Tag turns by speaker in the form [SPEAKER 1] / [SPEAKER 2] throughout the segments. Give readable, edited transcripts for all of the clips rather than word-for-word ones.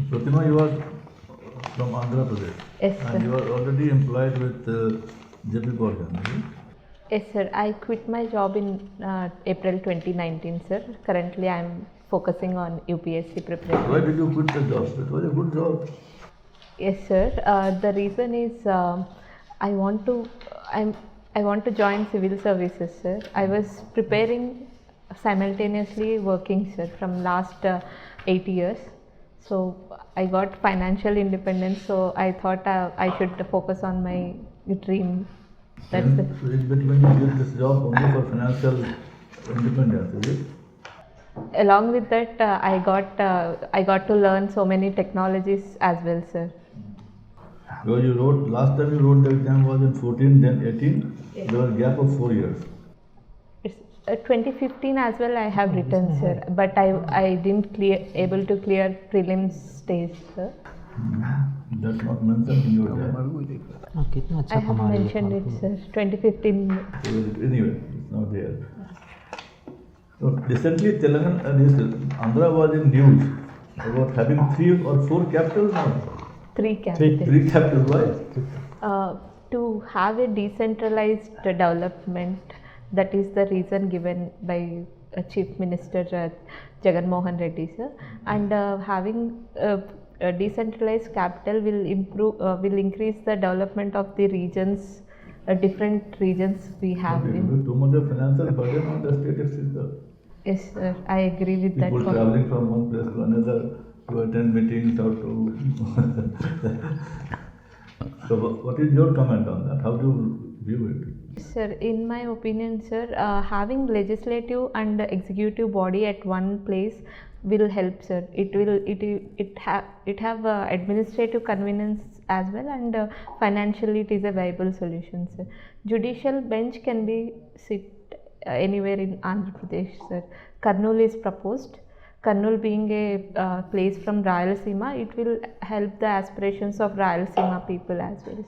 [SPEAKER 1] Pratima, you are from Andhra Pradesh.
[SPEAKER 2] Yes,
[SPEAKER 1] And you
[SPEAKER 2] sir.
[SPEAKER 1] are already employed with JP Morgan, is it?
[SPEAKER 2] Yes, sir. I quit my job in April 2019, sir. Currently, I'm focusing on UPSC preparation.
[SPEAKER 1] Why did you quit the job? It was a good job.
[SPEAKER 2] Yes, sir. The reason is I want to I'm I want to join civil services, sir. I was preparing simultaneously working, sir, from last 8 years. So I got financial independence. So I thought I should focus on my dream. That's
[SPEAKER 1] And
[SPEAKER 2] it.
[SPEAKER 1] so it's between you did this job only for financial independence, is it?
[SPEAKER 2] Along with that, I got to learn so many technologies as well, sir.
[SPEAKER 1] Because you wrote, last time you wrote the exam was in 14, then 18.
[SPEAKER 2] Yes.
[SPEAKER 1] There was a gap of 4 years.
[SPEAKER 2] It's 2015 as well. I have written, sir, but I didn't able to clear prelims stage, sir.
[SPEAKER 1] That's not mentioned in your exam.
[SPEAKER 3] हाँ, कितना अच्छा
[SPEAKER 2] I have
[SPEAKER 3] कमा रही है
[SPEAKER 2] mentioned it,
[SPEAKER 3] फालतू
[SPEAKER 2] sir. 2015.
[SPEAKER 1] So anyway, it's not there. So recently, Andhra was in news about having 3 or 4 capitals now.
[SPEAKER 2] 3 capitals.
[SPEAKER 1] 3 capitals, why?
[SPEAKER 2] To have a decentralized development, that is the reason given by Chief Minister Jagan Mohan Reddy, sir. And having a decentralized capital will increase the development of the regions, different regions we have
[SPEAKER 1] It
[SPEAKER 2] in.
[SPEAKER 1] will be too much of financial burden on the state itself.
[SPEAKER 2] Yes, sir. I agree with that.
[SPEAKER 1] People traveling from one place to another to attend meetings or to. So, what is your comment on that? How do you view it?
[SPEAKER 2] Sir, in my opinion, sir, having legislative and executive body at one place will help, sir. It have administrative convenience as well, and financially it is a viable solution, sir. Judicial bench can be sit anywhere in Andhra Pradesh, sir. Kurnool is proposed. Kurnool being a place from Rayalaseema, it will help the aspirations of Rayalaseema people as well, sir.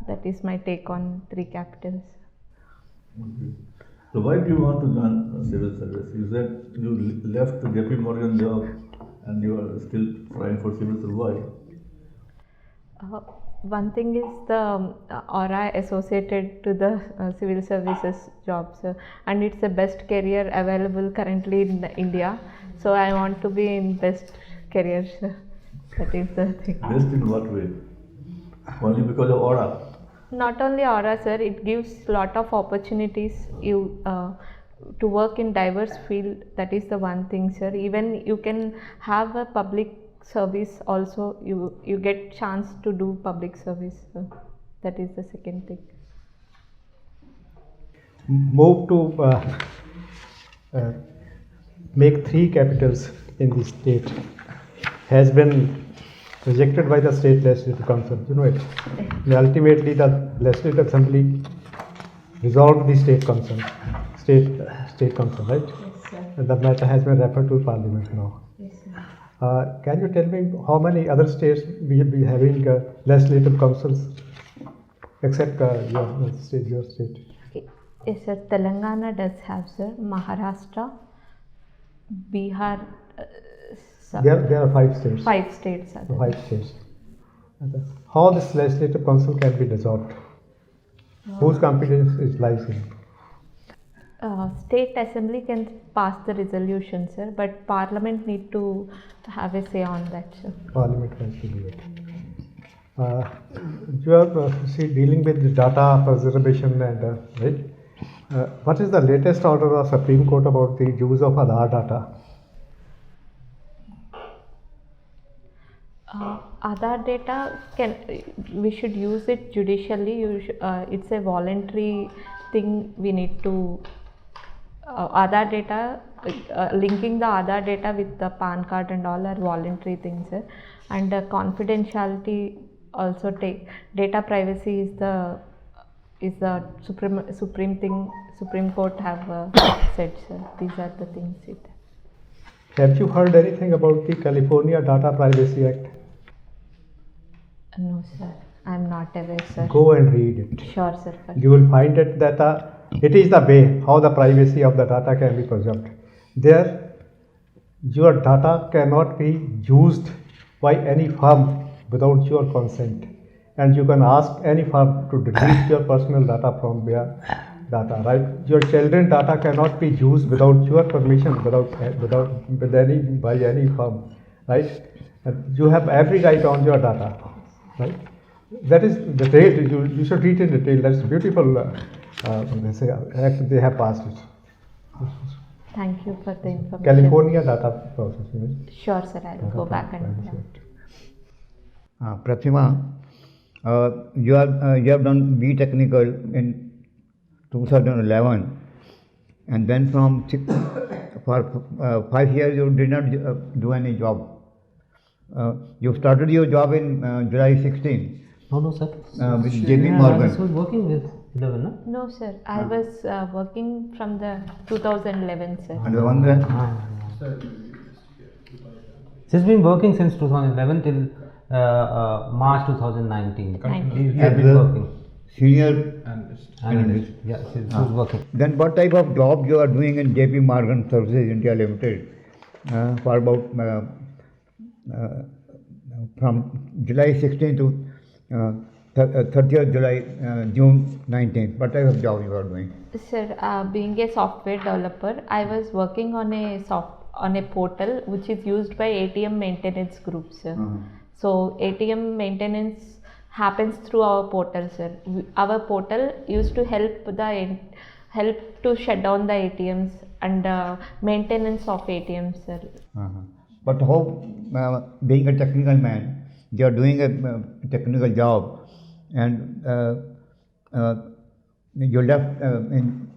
[SPEAKER 2] That is my take on 3 capitals.
[SPEAKER 1] Okay. So, why do you want to join civil service? You said you left the JP Morgan job and you are still trying for civil service. Why?
[SPEAKER 2] One thing is the aura associated to the civil services jobs, and it's the best career available currently in India. So I want to be in best career. That is the thing.
[SPEAKER 1] Best in what way? Only because of aura.
[SPEAKER 2] Not only aura, sir. It gives lot of opportunities. To work in diverse field. That is the one thing, sir. Even you can have a public service also. You get chance to do public service. So that is the second thing.
[SPEAKER 4] Move to make 3 capitals in the state has been rejected by the state legislative council. You know it. And ultimately, the legislative assembly resolved the state council, right?
[SPEAKER 2] Yes, sir.
[SPEAKER 4] And the matter has been referred to parliament now.
[SPEAKER 2] Yes, sir.
[SPEAKER 4] Can you tell me how many other states we will be having legislative councils except your state?
[SPEAKER 2] Yes, sir. Telangana does have, sir. Maharashtra, Bihar.
[SPEAKER 4] There are 5 states.
[SPEAKER 2] 5 states are there.
[SPEAKER 4] 5 states. And how this legislative council can be dissolved? Whose competence it lies in?
[SPEAKER 2] State assembly can pass the resolution, sir, but parliament need to have a say on that, sir.
[SPEAKER 4] Parliament has to do it. You are dealing with the data preservation and right. What is the latest order of Supreme Court about the use of Aadhaar data?
[SPEAKER 2] Aadhaar data we should use it judicially. It's a voluntary thing. We need to Aadhaar data, linking the Aadhaar data with the PAN card and all are voluntary things, sir. And confidentiality also data privacy is the supreme thing. Supreme Court have said, sir. These are the things it.
[SPEAKER 4] Have you heard anything about the California Data Privacy Act?
[SPEAKER 2] No, sir. I am not aware, sir.
[SPEAKER 4] Go and read it.
[SPEAKER 2] Sure, sir.
[SPEAKER 4] You will find it that it is the way how the privacy of the data can be preserved. There, your data cannot be used by any firm without your consent, and you can ask any firm to delete your personal data from their data, right? Your children data cannot be used without your permission, with any by any firm, right? And you have every right on your data, right? That is the detail. You should read in detail. That's beautiful. They say act they have passed it.
[SPEAKER 2] Thank you for the information.
[SPEAKER 4] California data processing.
[SPEAKER 2] Sure, sir. I'll go back and.
[SPEAKER 3] Pratima, you have done B Technical in 2011, and then for 5 years you did not do any job. You started your job in July 16
[SPEAKER 5] No, sir.
[SPEAKER 3] with JP Morgan.
[SPEAKER 5] I was working with 11, no?
[SPEAKER 2] No, sir. I was working from the 2011, sir.
[SPEAKER 3] And the one that
[SPEAKER 5] She's been working since 2011 till March 2019.
[SPEAKER 2] Thank
[SPEAKER 5] We
[SPEAKER 2] you.
[SPEAKER 5] have been working.
[SPEAKER 3] senior
[SPEAKER 5] Analyst. Yeah, she's working.
[SPEAKER 3] Then what type of job you are doing in JP Morgan Services India Limited for about from July 16 to 30th July, June 19? What type of job you are doing?
[SPEAKER 2] Sir, being a software developer, I was working on a portal which is used by ATM maintenance groups, sir. So ATM maintenance happens through our portal, sir. Our portal used to help to shut down the ATMs and maintenance of ATMs, sir.
[SPEAKER 3] But how, being a technical man, you are doing a technical job, and you left in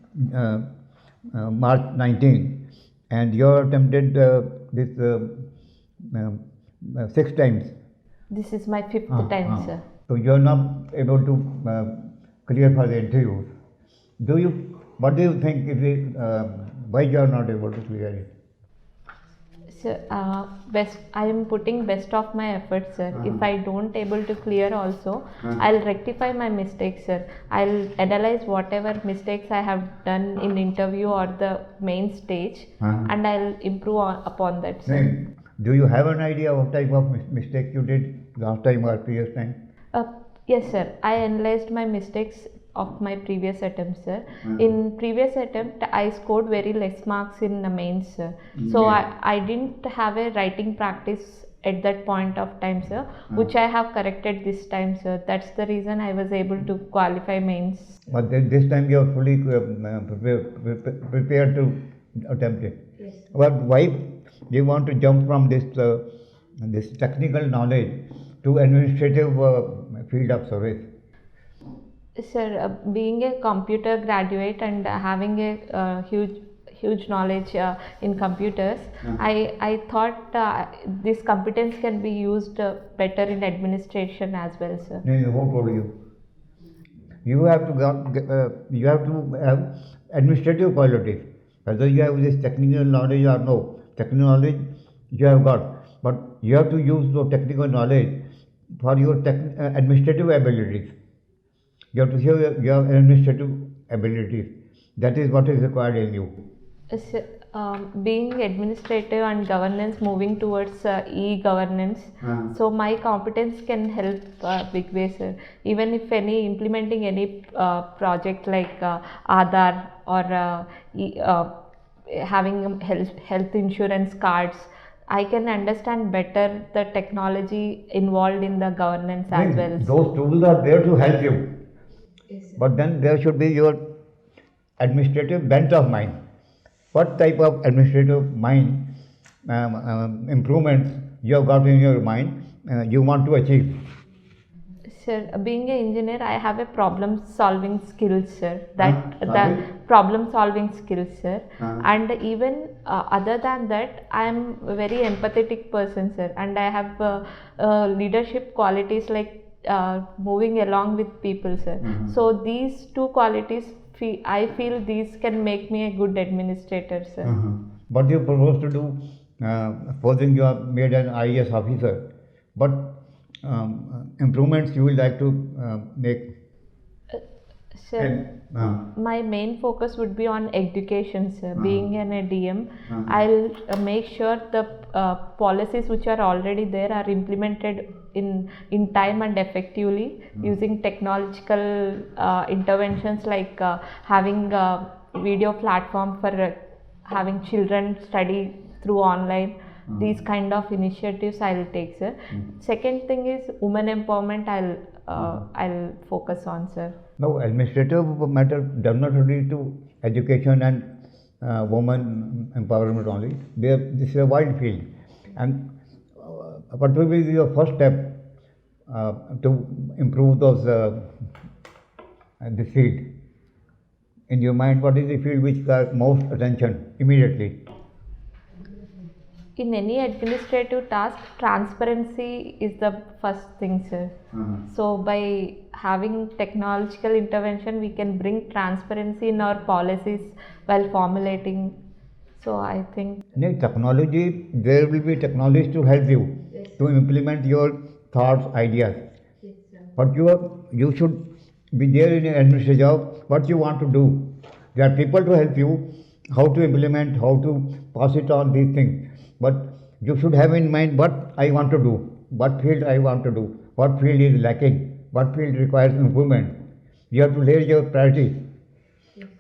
[SPEAKER 3] March 19, and you attempted this 6 times.
[SPEAKER 2] This is my fifth time, sir.
[SPEAKER 3] So you are not able to clear for the interviews. What do you think is it, why you are not able to clear it?
[SPEAKER 2] Sir, I am putting best of my efforts, sir. If I don't able to clear also, I'll rectify my mistakes, sir. I'll analyze whatever mistakes I have done in interview or the main stage, and I'll improve upon that, sir.
[SPEAKER 3] Do you have an idea what type of mistake you did last time or previous time?
[SPEAKER 2] Yes, sir. I analyzed my mistakes of my previous attempt, sir. In previous attempt, I scored very less marks in the mains, sir. So I didn't have a writing practice at that point of time, sir, which I have corrected this time, sir. That's the reason I was able to qualify mains.
[SPEAKER 3] But this time you are fully prepared to attempt it.
[SPEAKER 2] Yes.
[SPEAKER 3] But why do you want to jump from this technical knowledge to administrative field of service?
[SPEAKER 2] Sir, being a computer graduate and having a huge knowledge in computers, I thought this competence can be used better in administration as well, sir.
[SPEAKER 3] No, who told you? You have to have administrative qualities. Whether you have this technical knowledge or no, technical knowledge you have got, but you have to use the technical knowledge for your administrative abilities. You have to show your administrative abilities. That is what is required in you.
[SPEAKER 2] Being administrative and governance, moving towards e-governance, so my competence can help big way, sir. Even if implementing any project like Aadhaar or having health insurance cards, I can understand better the technology involved in the governance as well.
[SPEAKER 3] Those tools are there to help you. But then there should be your administrative bent of mind. What type of administrative mind improvements you have got in your mind you want to achieve?
[SPEAKER 2] Sir, being an engineer, I have a problem-solving skills, sir. That problem-solving skills, sir. And even other than that, I am a very empathetic person, sir. And I have leadership qualities like moving along with people, sir. So these two qualities, I feel these can make me a good administrator, sir.
[SPEAKER 3] What you propose to do, supposing you have made an IAS officer, but improvements you would like to make?
[SPEAKER 2] Sir, my main focus would be on education, sir. Being an DM, I'll make sure the policies which are already there are implemented in time and effectively using technological interventions like having a video platform for having children study through online. These kind of initiatives I'll take, sir. Second thing is women empowerment. I'll focus on, sir.
[SPEAKER 3] No, administrative matter does not relate to education and women empowerment only. This is a wide field. And what will be your first step to improve this field? In your mind, what is the field which got most attention immediately?
[SPEAKER 2] In any administrative task, transparency is the first thing, sir. So by having technological intervention, we can bring transparency in our policies while formulating. So I think
[SPEAKER 3] Technology, there will be technology to help you to implement your thoughts, ideas. But you should be there in an administrative job, what you want to do. There are people to help you, how to implement, how to pass it on, these things. But you should have in mind what I want to do, what field I want to do, what field is lacking, what field requires improvement. You have to lay your priorities.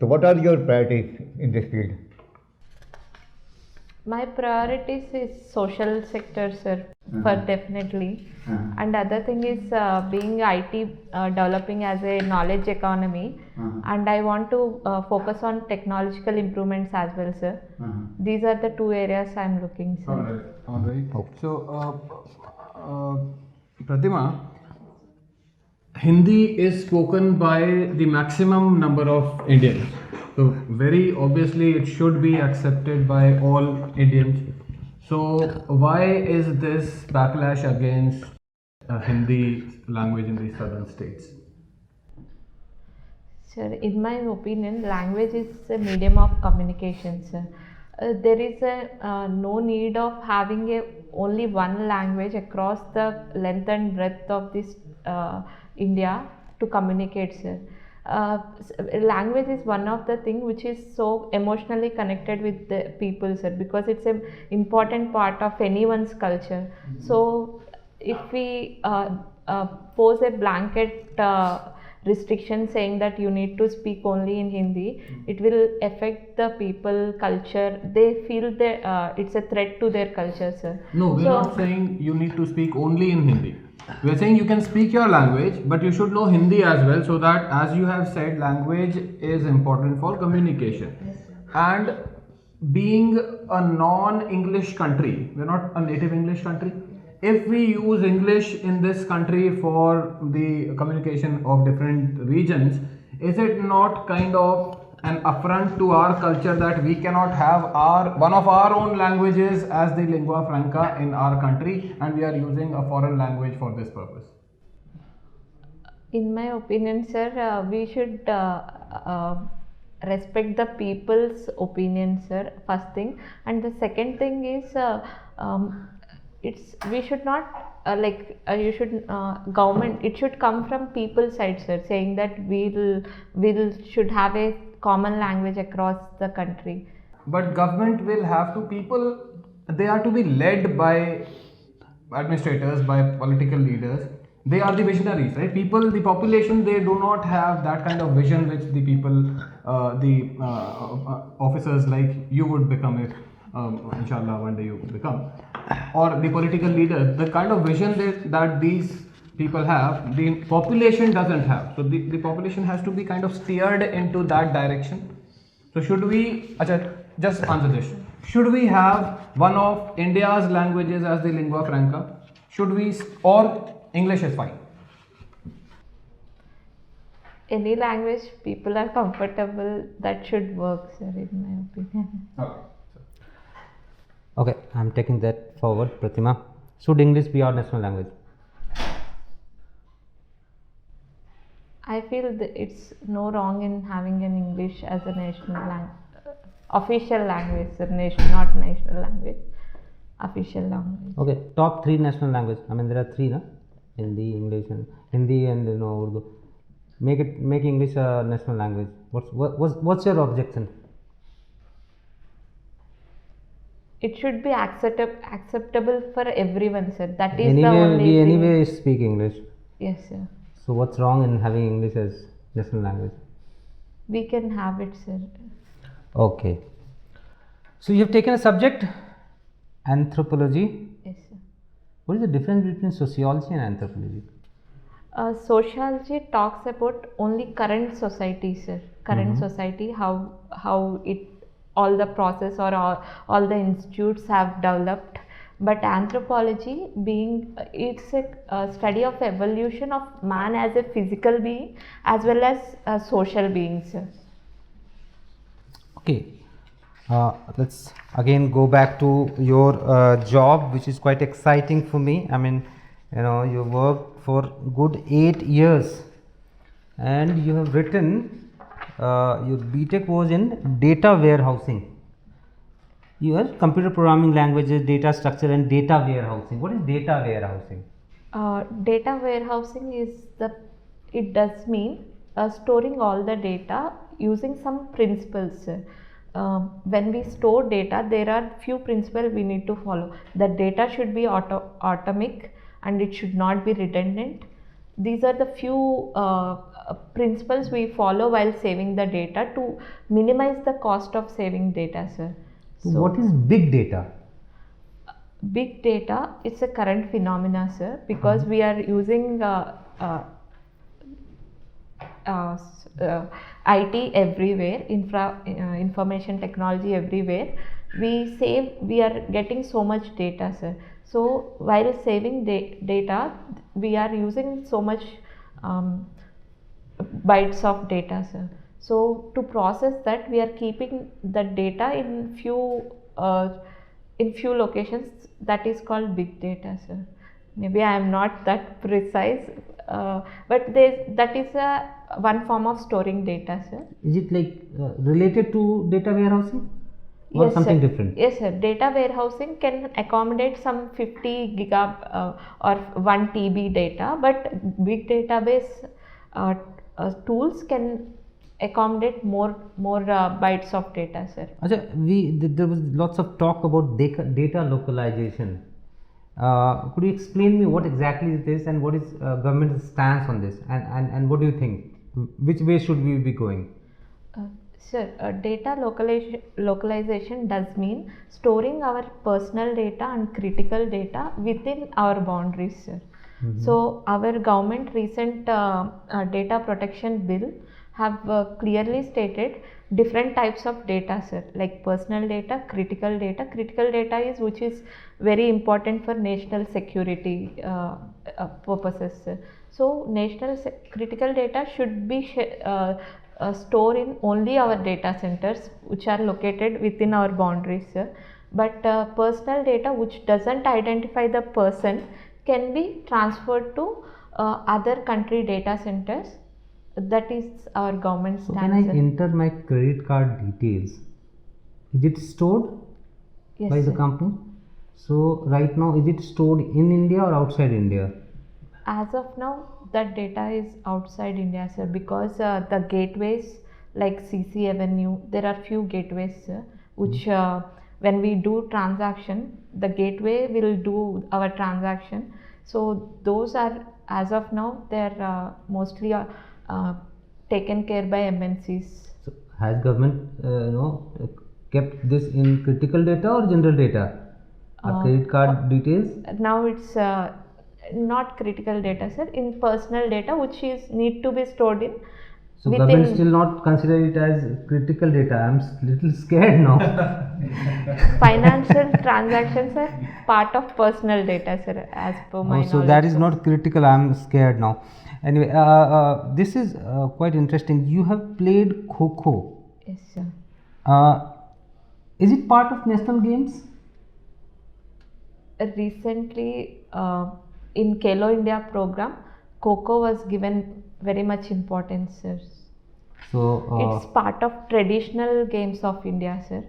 [SPEAKER 3] So what are your priorities in this field?
[SPEAKER 2] my priorities is social sector, sir, for definitely. And other thing is being IT developing as a knowledge economy, and I want to focus on technological improvements as well, sir. These are the two areas I'm looking, sir.
[SPEAKER 6] All right. So, Pratima, Hindi is spoken by the maximum number of Indians. So, very obviously, it should be accepted by all Indians. So, why is this backlash against Hindi language in the southern states?
[SPEAKER 2] Sir, in my opinion, language is a medium of communication, sir. There is no need of having only one language across the length and breadth of this India to communicate, sir. Language is one of the things which is so emotionally connected with the people, sir, because it's an important part of anyone's culture. So if we pose a blanket restriction saying that you need to speak only in Hindi, it will affect the people culture. They feel that it's a threat to their culture, sir.
[SPEAKER 6] No, we're not saying you need to speak only in Hindi. We're saying you can speak your language, but you should know Hindi as well, so that, as you have said, language is important for communication. And being a non-English country, we're not a native English country. If we use English in this country for the communication of different regions, is it not kind of an affront to our culture that we cannot have one of our own languages as the lingua franca in our country, and we are using a foreign language for this purpose?
[SPEAKER 2] In my opinion, sir, we should respect the people's opinion, sir, first thing. And the second thing is we should not you should government, it should come from people's side, sir, saying that we should have a common language across the country.
[SPEAKER 6] But government will have to, people, they are to be led by administrators, by political leaders. They are the visionaries, right? People, the population, they do not have that kind of vision which the people, officers like you would become if inshallah one day you become, or the political leaders, the kind of vision that these people have, the population doesn't have. So the population has to be kind of steered into that direction. So should we, just answer this, should we have one of India's languages as the lingua franca? Should we, or English is fine?
[SPEAKER 2] Any language people are comfortable, that should work, sir, in my opinion.
[SPEAKER 6] Okay.
[SPEAKER 5] Okay, I'm taking that forward. Pratima, should English be our national language?
[SPEAKER 2] I feel that it's no wrong in having an English as a national official language, sir, not national language, official language.
[SPEAKER 5] Okay, top 3 national language. I mean, there are 3, na? Hindi, English, and Urdu. make English a national language. What's your objection?
[SPEAKER 2] It should be acceptable for everyone, sir. That is the
[SPEAKER 5] Anyway,
[SPEAKER 2] only
[SPEAKER 5] we
[SPEAKER 2] thing.
[SPEAKER 5] anyway speak English.
[SPEAKER 2] Yes, sir.
[SPEAKER 5] So what's wrong in having English as national language?
[SPEAKER 2] We can have it, sir.
[SPEAKER 5] Okay. So you have taken a subject, anthropology.
[SPEAKER 2] Yes, sir.
[SPEAKER 5] What is the difference between sociology and anthropology?
[SPEAKER 2] Sociology talks about only current society, sir. Current society, how it, all the process or all the institutes have developed. But anthropology being, it's a study of evolution of man as a physical being as well as a social being, sir.
[SPEAKER 5] Okay. Let's again go back to your job, which is quite exciting for me. I mean, you worked for good 8 years, and you have written your BTech was in data warehousing. You have computer programming languages, data structure, and data warehousing. What is data warehousing?
[SPEAKER 2] Data warehousing it does mean storing all the data using some principles, sir. When we store data, there are few principles we need to follow. The data should be atomic and it should not be redundant. These are the few principles we follow while saving the data to minimize the cost of saving data, sir.
[SPEAKER 5] So what is big data?
[SPEAKER 2] Big data, it's a current phenomena, sir, because we are using IT everywhere, information technology everywhere. We are getting so much data, sir. So while saving data, we are using so much bytes of data, sir. So to process that, we are keeping the data in few locations. That is called big data, sir. Maybe I am not that precise, but that is one form of storing data, sir.
[SPEAKER 5] Is it like related to data warehousing or
[SPEAKER 2] Yes,
[SPEAKER 5] something
[SPEAKER 2] sir.
[SPEAKER 5] different?
[SPEAKER 2] Yes, sir. Data warehousing can accommodate some 50 gigab or 1 TB data, but big database tools can accommodate more bytes of data, sir.
[SPEAKER 5] Achha, there was lots of talk about data localization. Could you explain me what exactly it is and what is government's stance on this, and what do you think? Which way should we be going?
[SPEAKER 2] Sir, data localization does mean storing our personal data and critical data within our boundaries, sir. So our government recent data protection bill have clearly stated different types of data, sir, like personal data, critical data. Critical data is which is very important for national security purposes, sir. So critical data should be stored in only our data centers which are located within our boundaries, sir. But personal data which doesn't identify the person can be transferred to other country data centers. That is our government
[SPEAKER 5] So
[SPEAKER 2] stance.
[SPEAKER 5] when I enter my credit card details, is it stored
[SPEAKER 2] Yes,
[SPEAKER 5] by the
[SPEAKER 2] sir.
[SPEAKER 5] company? So right now, is it stored in India or outside India?
[SPEAKER 2] As of now, that data is outside India, sir, because the gateways like CC Avenue, there are few gateways, sir, which when we do transaction, the gateway will do our transaction. So those are, as of now, they are mostly taken care by MNCs.
[SPEAKER 5] So has government kept this in critical data or general data? Credit card details?
[SPEAKER 2] Now it's not critical data, sir, in personal data which is need to be stored in
[SPEAKER 5] So government still not consider it as critical data. I'm little scared now.
[SPEAKER 2] financial transactions are part of personal data, sir, as per my
[SPEAKER 5] So
[SPEAKER 2] knowledge.
[SPEAKER 5] that is not critical. I'm scared now. Anyway, this is quite interesting. You have played Kho-Kho.
[SPEAKER 2] Yes, sir.
[SPEAKER 5] Is it part of national games?
[SPEAKER 2] Recently, in Khelo India program, Kho-Kho was given very much importance, sir.
[SPEAKER 5] So
[SPEAKER 2] It's part of traditional games of India, sir.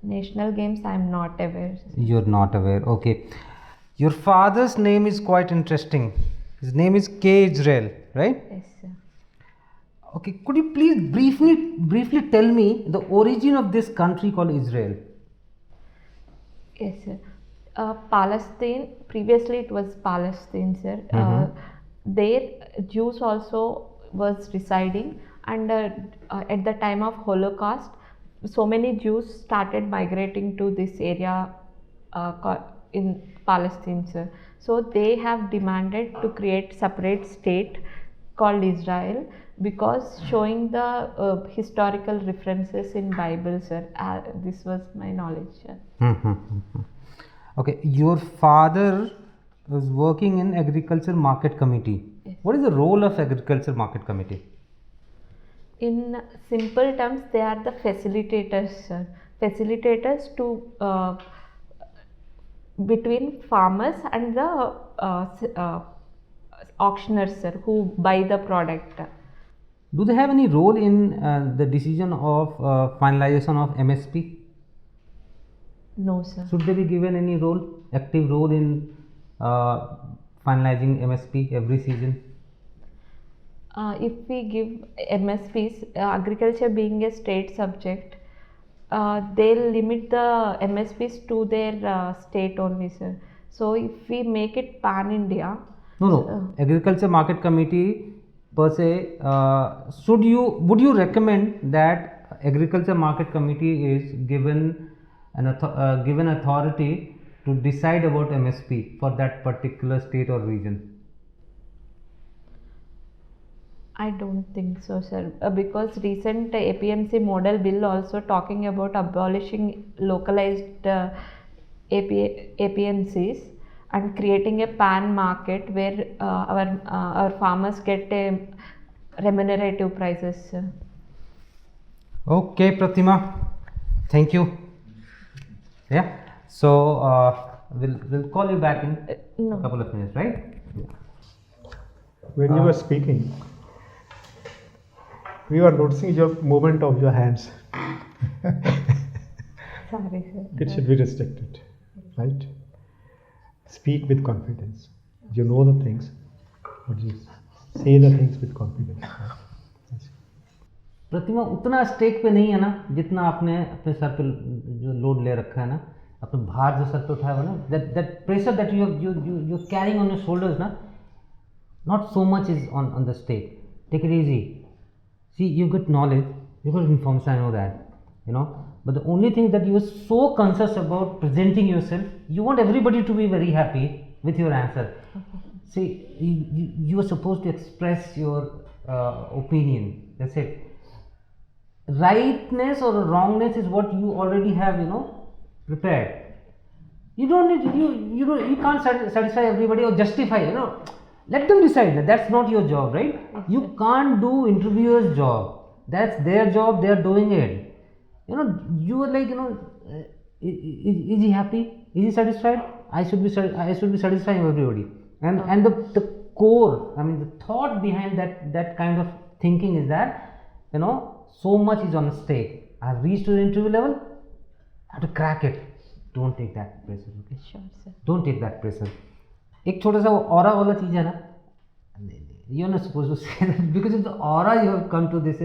[SPEAKER 2] National games, I am not aware.
[SPEAKER 5] you're not aware. Okay. Your father's name is quite interesting. His name is K. Israel, right?
[SPEAKER 2] Yes, sir.
[SPEAKER 5] Okay, could you please briefly tell me the origin of this country called Israel?
[SPEAKER 2] Yes, sir. Palestine, previously it was Palestine, sir. There Jews also was residing, and at the time of Holocaust, so many Jews started migrating to this area in Palestine, sir. So they have demanded to create separate state called Israel, because showing the historical references in Bible, sir. This was my knowledge, sir.
[SPEAKER 5] Okay, your father was working in agriculture market committee.
[SPEAKER 2] Yes.
[SPEAKER 5] What is the role of agriculture market committee?
[SPEAKER 2] In simple terms, they are the facilitators, sir. Facilitators to between farmers and the auctioneers, sir, who buy the product.
[SPEAKER 5] Do they have any role in the decision of finalization of MSP?
[SPEAKER 2] No, sir.
[SPEAKER 5] Should they be given any role, active role in finalizing MSP every season?
[SPEAKER 2] If we give MSPs, agriculture being a state subject, they'll limit the MSPs to their state only, sir. So if we make it pan India,
[SPEAKER 5] No. Agriculture market committee per se. Would you recommend that agriculture market committee is given given authority to decide about MSP for that particular state or region?
[SPEAKER 2] I don't think so, sir. Because recent APMC model bill also talking about abolishing localized APMCs and creating a pan market where our farmers get a remunerative prices, sir.
[SPEAKER 5] Okay, Pratima. Thank you. Yeah. So we'll call you back in
[SPEAKER 2] No.
[SPEAKER 5] a couple of minutes, right?
[SPEAKER 4] When you were speaking, we were noticing your movement of your hands.
[SPEAKER 2] Sorry, sir.
[SPEAKER 4] It should be restricted, right? Speak with confidence. You know the things, but you say the things with confidence.
[SPEAKER 5] प्रतिमा उतना stake पे नहीं है ना जितना आपने अपने sir पे जो लोड ले रखा है ना, अपने भार जो सर पे उठाया हुआ ना, that pressure that you're carrying on your shoulders ना, not so much is on the stake. Take it easy. See, you got knowledge, you got information, I know that, but the only thing that you are so conscious about presenting yourself, you want everybody to be very happy with your answer. See, you are supposed to express your opinion. That's it. Rightness or wrongness is what you already have, prepared. You don't need you can't satisfy everybody or justify. Let them decide. That's not your job, right? You can't do interviewer's job. That's their job. They are doing it. You are like, is he happy? Is he satisfied? I should be satisfying everybody. And the core, the thought behind that kind of thinking is that, so much is on stake. I have reached to the interview level, I have to crack it. Don't take that pressure, okay?
[SPEAKER 2] Sure, sir.
[SPEAKER 5] Don't take that pressure. एक छोटा सा aura वाला चीज है ना, you're not supposed to say that, because of the aura you have come to this,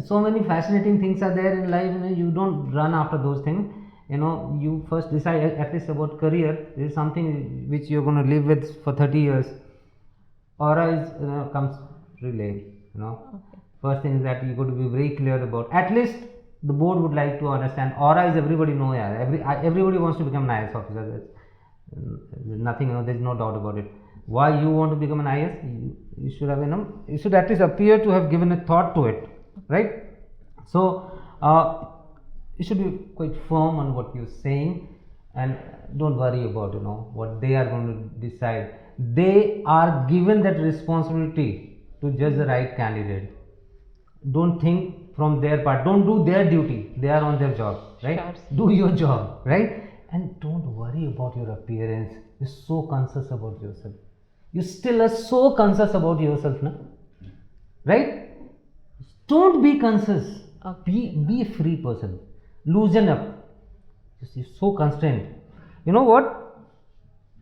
[SPEAKER 5] so many fascinating things are there in life, you don't run after those things, you first decide at least about career. This is something which you're going to live with for 30 years. Aura is, comes relay,
[SPEAKER 2] Okay.
[SPEAKER 5] First thing is that you got to be very clear about, at least the board would like to understand, aura is everybody know, everybody wants to become an IS officer. Nothing, there's no doubt about it. Why you want to become an IS? You should have, you should at least appear to have given a thought to it, right? So you should be quite firm on what you're saying, and don't worry about what they are going to decide. They are given that responsibility to judge the right candidate. Don't think from their part. Don't do their duty. They are on their job, right?
[SPEAKER 2] Sure.
[SPEAKER 5] Do your job, right? And don't worry about your appearance. You're so conscious about yourself. You still are so conscious about yourself, na? Right? Don't be conscious.
[SPEAKER 2] Okay.
[SPEAKER 5] Be a free person. Loosen up. You're so constrained. You know what?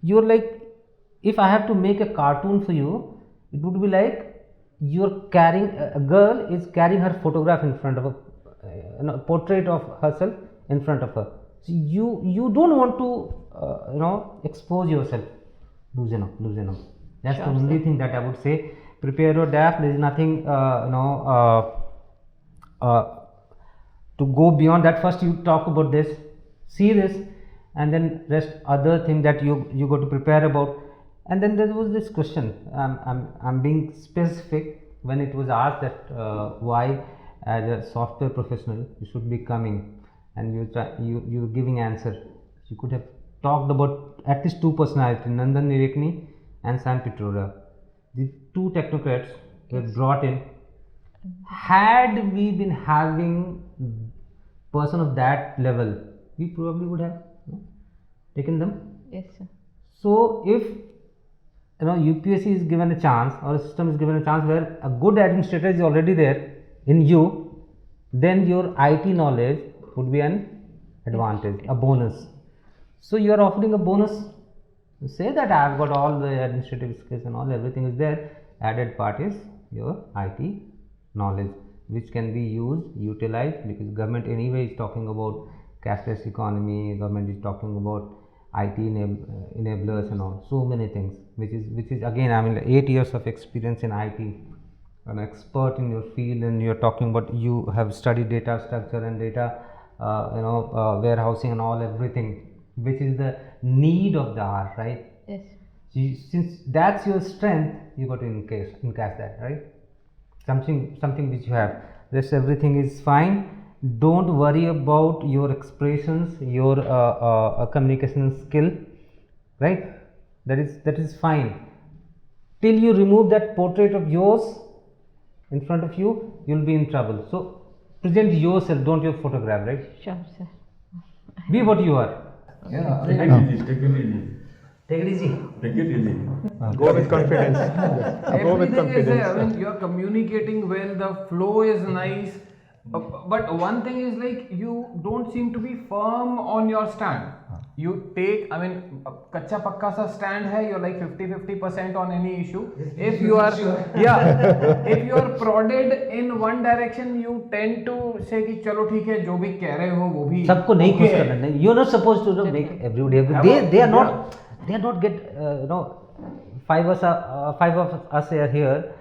[SPEAKER 5] You're like, if I have to make a cartoon for you, it would be like you're carrying, a girl is carrying her photograph in front of a portrait of herself in front of her. So you don't want to expose yourself. Loosen up. That's the only thing that I would say. Prepare your DAF. There is nothing to go beyond that. First you talk about this, see this, and then rest other thing that you got to prepare about. And then there was this question, I'm being specific when it was asked that why as a software professional you should be coming, and you're giving answer. You could have talked about at least two personalities, Nandan Nilekani and Sam Pitroda. The two technocrats were brought in. Had we been having person of that level, we probably would have taken them.
[SPEAKER 2] Yes, sir.
[SPEAKER 5] So if UPSC is given a chance, or a system is given a chance where a good administrator is already there in you, then your IT knowledge would be an advantage, a bonus. So you are offering a bonus. You say that I have got all the administrative skills and all, everything is there. Added part is your IT knowledge, which can be utilized, because government anyway is talking about cashless economy, government is talking about IT enablers and all, so many things, which is again, I mean, 8 years of experience in IT, an expert in your field, and you're talking about, you have studied data structure and data warehousing and all, everything, which is the need of the hour, right?
[SPEAKER 2] Yes.
[SPEAKER 5] Since that's your strength, you got to encash that, right? Something which you have. Rest everything is fine. Don't worry about your expressions, your communication skill, right? That is fine. Till you remove that portrait of yours in front of you, you'll be in trouble. So present yourself, don't your photograph, right?
[SPEAKER 2] Sure, sir.
[SPEAKER 5] Be what you are.
[SPEAKER 6] Yeah.
[SPEAKER 1] Take it easy. Take it easy.
[SPEAKER 5] Take it easy.
[SPEAKER 1] Take it easy.
[SPEAKER 4] Go with confidence. Yes. Go with
[SPEAKER 6] Everything is there. I
[SPEAKER 4] confidence.
[SPEAKER 6] mean, you're communicating well, the flow is nice. But one thing is, like, you don't seem to be firm on your stand. You take, I mean, kacha pakka sa stand hai, you're like 50% on any issue. If you are, if you are prodded in one direction, you tend to say कि चलो ठीक है, जो भी कह रहे हो वो भी
[SPEAKER 5] सबको नहीं खुश
[SPEAKER 6] okay है.
[SPEAKER 5] करना नहीं. You're not supposed to make everybody happy. They are not get five of us are here.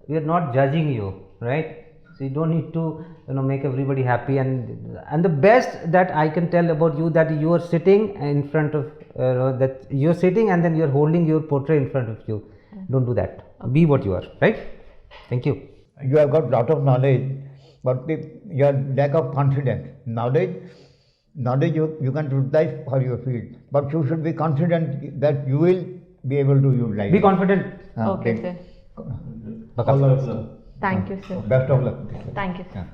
[SPEAKER 5] We are not judging you, right? So you don't need to make everybody happy, and the best that I can tell about you, that you are sitting in front of that you're sitting and then you're holding your portrait in front of you. Don't do that. Be what you are, right? Thank you.
[SPEAKER 3] You have got lot of knowledge, but your lack of confidence. Knowledge you can utilize for your field, but you should be confident that you will be able to utilize.
[SPEAKER 5] Be confident.
[SPEAKER 2] Okay, sir.
[SPEAKER 1] All of them.
[SPEAKER 2] Thank you, sir.
[SPEAKER 3] Best of luck.
[SPEAKER 2] Thank you, sir.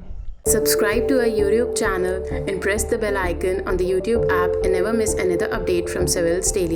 [SPEAKER 7] Subscribe to our YouTube channel and press the bell icon on the YouTube app and never miss another update from Civils Daily.